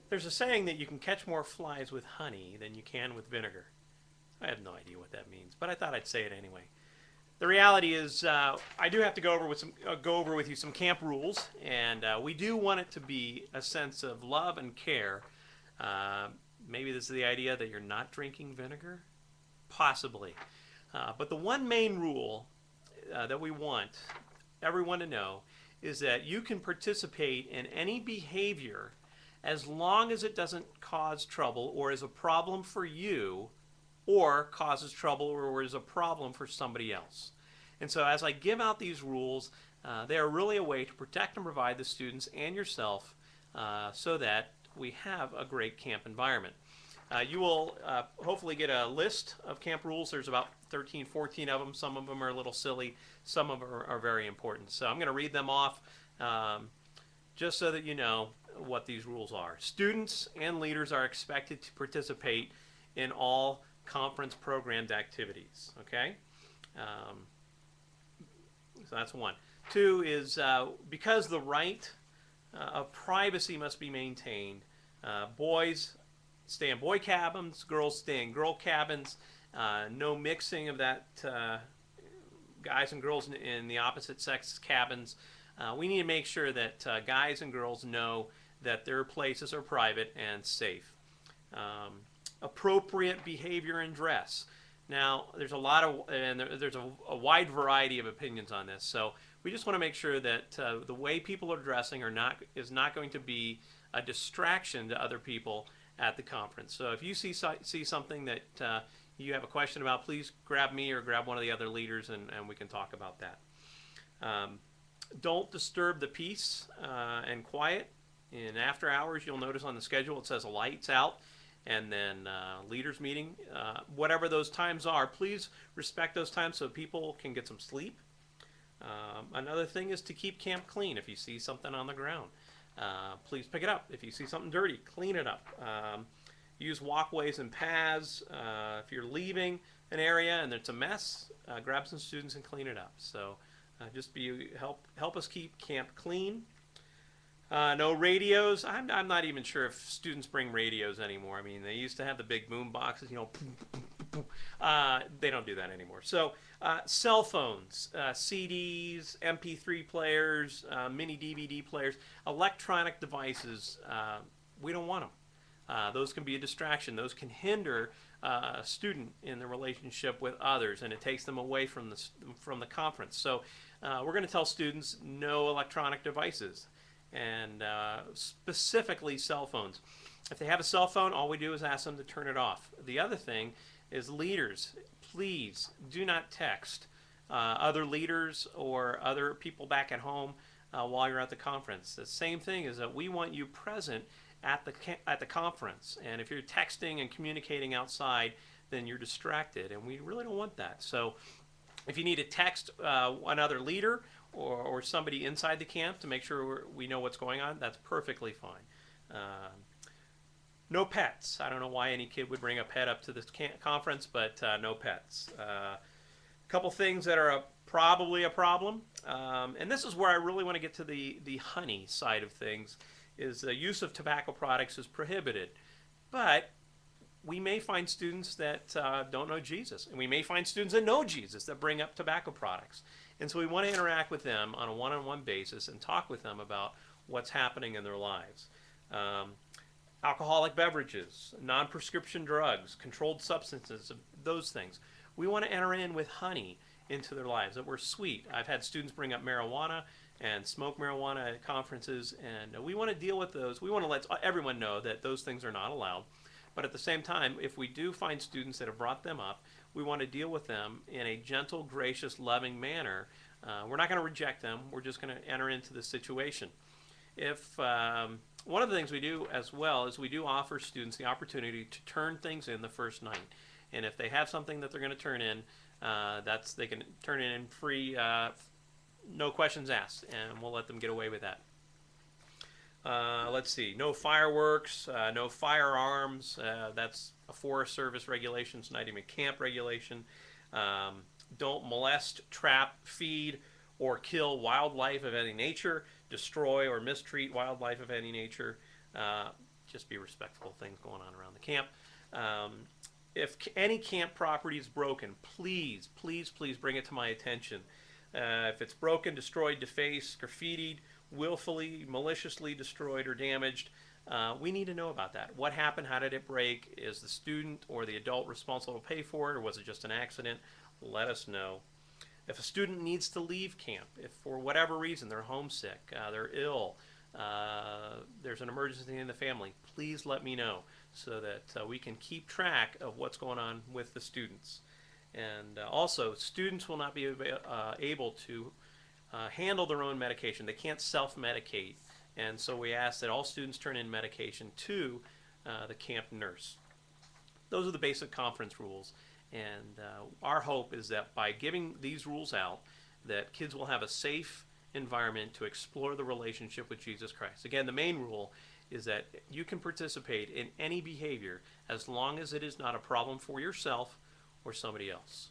There's a saying that you can catch more flies with honey than you can with vinegar. I have no idea what that means, but I thought I'd say it anyway. The reality is, I do have to go over with you some camp rules, and we do want it to be a sense of love and care. Uh, Maybe this is the idea that you're not drinking vinegar, possibly. But the one main rule that we want everyone to know is that you can participate in any behavior as long as it doesn't cause trouble or is a problem for you or causes trouble or is a problem for somebody else. And so as I give out these rules, they are really a way to protect and provide the students and yourself so that we have a great camp environment. You will hopefully get a list of camp rules. There's about 13, 14 of them. Some of them are a little silly. Some of them are very important. So I'm going to read them off just so that you know what these rules are. Students and leaders are expected to participate in all conference programmed activities. Okay? So that's one. Two is because the right of privacy must be maintained, boys stay in boy cabins, girls stay in girl cabins, no mixing of that guys and girls in the opposite sex cabins. We need to make sure that guys and girls know that their places are private and safe. Appropriate behavior and dress. Now, there's a lot of, and there's a wide variety of opinions on this. So we just want to make sure that the way people are dressing is not going to be a distraction to other people at the conference. So if you see something that you have a question about, please grab me or grab one of the other leaders, and we can talk about that. Don't disturb the peace and quiet. In after hours, you'll notice on the schedule it says lights out, and then leaders meeting. Whatever those times are, please respect those times so people can get some sleep. Another thing is to keep camp clean. If you see something on the ground, please pick it up. If you see something dirty, clean it up. Use walkways and paths. If you're leaving an area and it's a mess, grab some students and clean it up. So just help us keep camp clean. No radios. I'm not even sure if students bring radios anymore. I mean, they used to have the big boom boxes, they don't do that anymore. So cell phones, CDs, MP3 players, mini DVD players, electronic devices, we don't want them. Those can be a distraction. Those can hinder a student in the relationship with others, and it takes them away from the conference. So we're going to tell students no electronic devices, and specifically cell phones. If they have a cell phone, all we do is ask them to turn it off. The other thing is leaders, please do not text other leaders or other people back at home while you're at the conference. The same thing is that we want you present at the conference, and if you're texting and communicating outside, then you're distracted, and we really don't want that. So if you need to text another leader or somebody inside the camp to make sure we know what's going on, that's perfectly fine. No pets. I don't know why any kid would bring a pet up to this conference, but no pets. A couple things that are probably a problem, and this is where I really want to get to the honey side of things, is the use of tobacco products is prohibited. But we may find students that don't know Jesus, and we may find students that know Jesus that bring up tobacco products. And so we want to interact with them on a one-on-one basis and talk with them about what's happening in their lives. Alcoholic beverages, non-prescription drugs, controlled substances, those things. We want to enter in with honey into their lives, that we're sweet. I've had students bring up marijuana and smoke marijuana at conferences, and we want to deal with those. We want to let everyone know that those things are not allowed. But at the same time, if we do find students that have brought them up, we want to deal with them in a gentle, gracious, loving manner. We're not going to reject them. We're just going to enter into the situation. If one of the things we do as well is we do offer students the opportunity to turn things in the first night. And if they have something that they're going to turn in, they can turn it in free, no questions asked, and we'll let them get away with that. Let's see, no fireworks, no firearms. That's a Forest Service regulation. It's not even a camp regulation. Don't molest, trap, feed, or kill wildlife of any nature, destroy or mistreat wildlife of any nature. just be respectful of things going on around the camp. If any camp property is broken, please, please, please bring it to my attention. If it's broken, destroyed, defaced, graffitied, willfully, maliciously destroyed or damaged, we need to know about that. What happened? How did it break? Is the student or the adult responsible to pay for it, or was it just an accident? Let us know. If a student needs to leave camp, if for whatever reason they're homesick, they're ill, there's an emergency in the family, please let me know so that we can keep track of what's going on with the students. And also, students will not be able to handle their own medication. They can't self-medicate. And so we ask that all students turn in medication to the camp nurse. Those are the basic conference rules. And our hope is that by giving these rules out, that kids will have a safe environment to explore the relationship with Jesus Christ. Again, the main rule is that you can participate in any behavior as long as it is not a problem for yourself or somebody else.